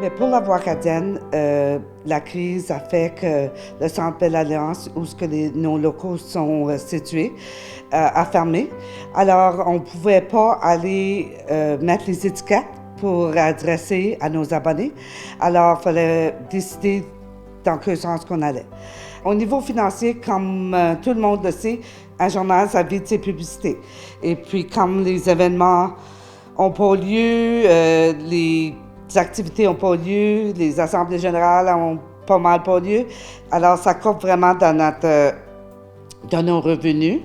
Mais pour la voie acadienne, la crise a fait que le Centre Belle Alliance, où nos locaux sont situés, a fermé. Alors, on ne pouvait pas aller mettre les étiquettes pour adresser à nos abonnés. Alors, il fallait décider dans quel sens qu'on allait. Au niveau financier, comme tout le monde le sait, un journal, ça vit de ses publicités. Et puis, comme les événements n'ont pas lieu, les activités n'ont pas lieu, les assemblées générales n'ont pas mal pas lieu, alors ça coupe vraiment dans nos revenus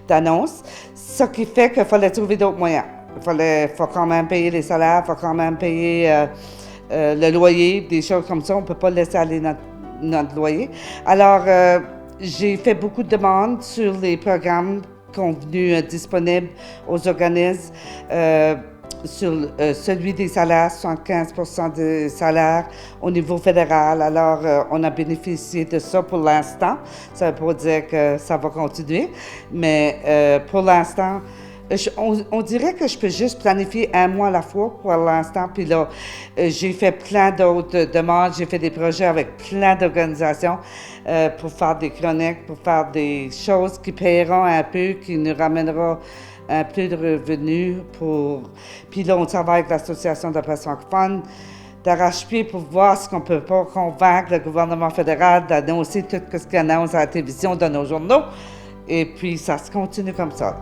d'annonce, ce qui fait qu'il fallait trouver d'autres moyens. Faut quand même payer les salaires, il faut quand même payer le loyer, des choses comme ça. On ne peut pas laisser aller notre loyer. Alors, j'ai fait beaucoup de demandes sur les programmes convenus disponibles aux organismes. Sur celui des salaires, 75% des salaires au niveau fédéral. Alors, on a bénéficié de ça pour l'instant. Ça ne veut pas dire que ça va continuer, mais pour l'instant, on dirait que je peux juste planifier un mois à la fois pour l'instant. Puis là, j'ai fait plein d'autres demandes. J'ai fait des projets avec plein d'organisations pour faire des chroniques, pour faire des choses qui paieront un peu, qui nous ramèneront un peu de revenus Puis là, on travaille avec l'Association de presse francophone d'arrache-pied pour voir si on ne peut pas convaincre le gouvernement fédéral d'annoncer tout ce qu'il annonce à la télévision dans nos journaux. Et puis, ça se continue comme ça.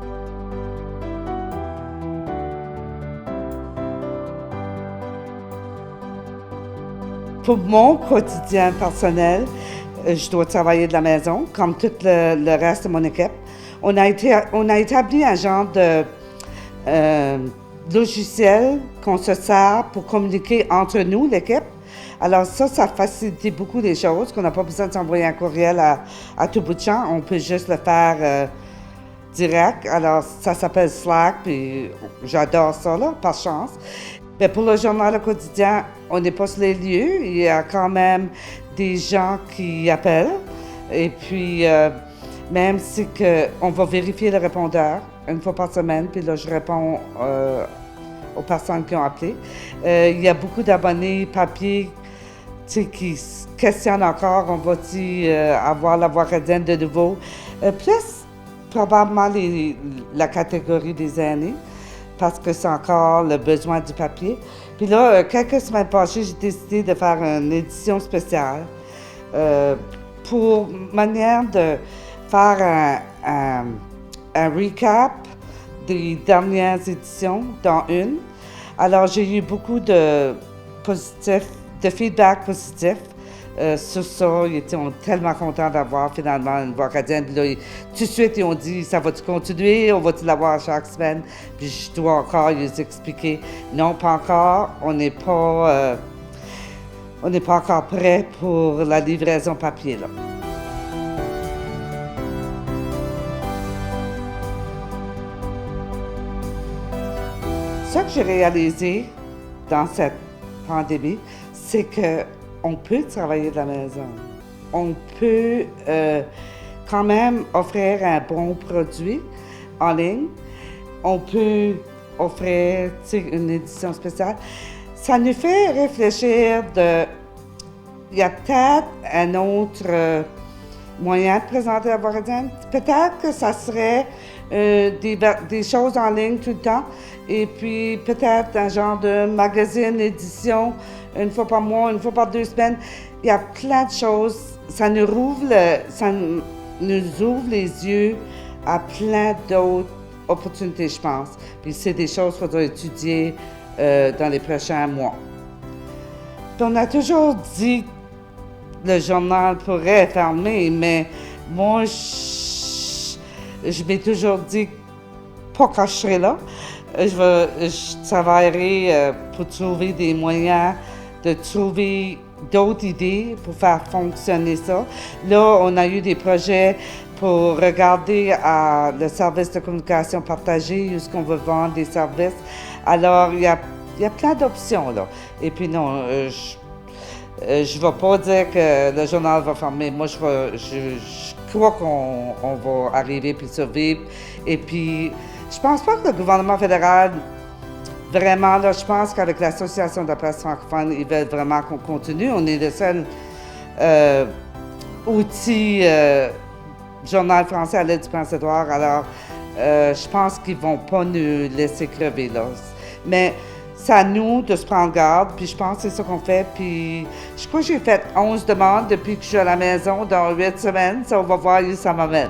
Pour mon quotidien personnel, je dois travailler de la maison, comme tout le reste de mon équipe. On a établi un genre de logiciel qu'on se sert pour communiquer entre nous, l'équipe. Alors ça facilite beaucoup les choses, qu'on n'a pas besoin de s'envoyer un courriel à tout bout de champ. On peut juste le faire direct. Alors ça s'appelle Slack, puis j'adore ça, là, par chance. Mais pour le journal au quotidien, on n'est pas sur les lieux. Il y a quand même des gens qui appellent. Et puis, même si on va vérifier le répondeur une fois par semaine, puis là, je réponds aux personnes qui ont appelé. Il y a beaucoup d'abonnés papier qui se questionnent encore, on va-t-il avoir la voix acadienne de nouveau? Plus probablement la catégorie des aînés, parce que c'est encore le besoin du papier. Puis là, quelques semaines passées, j'ai décidé de faire une édition spéciale pour manière de faire un recap des dernières éditions, dans une. Alors, j'ai eu beaucoup de feedback positif sur ça. Ils étaient tellement contents d'avoir finalement une voix acadienne. Puis là, tout de suite, ils ont dit, ça va-tu continuer? On va-tu l'avoir chaque semaine? Puis je dois encore les expliquer. Non, pas encore. On n'est pas encore prêt pour la livraison papier, là. Ce que j'ai réalisé dans cette pandémie, c'est qu'on peut travailler de la maison. On peut quand même offrir un bon produit en ligne. On peut offrir une édition spéciale. Ça nous fait réfléchir il y a peut-être un autre moyen de présenter la voix acadienne. Peut-être que ça serait des choses en ligne tout le temps. Et puis peut-être un genre de magazine, édition, une fois par mois, une fois par 2 semaines. Il y a plein de choses. Ça nous ouvre les yeux à plein d'autres opportunités, je pense. Puis c'est des choses qu'il faudra étudier dans les prochains mois. Puis on a toujours dit que le journal pourrait fermer, mais moi, je m'ai toujours dit pas quand je serai là. Je travaillerai pour trouver des moyens de trouver d'autres idées pour faire fonctionner ça. Là, on a eu des projets pour regarder le service de communication partagée, où est-ce qu'on veut vendre des services. Alors, il y a plein d'options, là. Et puis non, je ne vais pas dire que le journal va fermer. Moi, je crois qu'on va arriver puis survivre. Et puis, je pense pas que le gouvernement fédéral Vraiment, là, je pense qu'avec l'Association de la presse francophone, ils veulent vraiment qu'on continue. On est le seul outil journal français à l'aide du Prince-Édouard. Alors, je pense qu'ils vont pas nous laisser crever, là. Mais c'est à nous de se prendre garde, puis je pense que c'est ça qu'on fait. Puis je crois que j'ai fait 11 demandes depuis que je suis à la maison dans 8 semaines. Ça, on va voir où ça m'amène.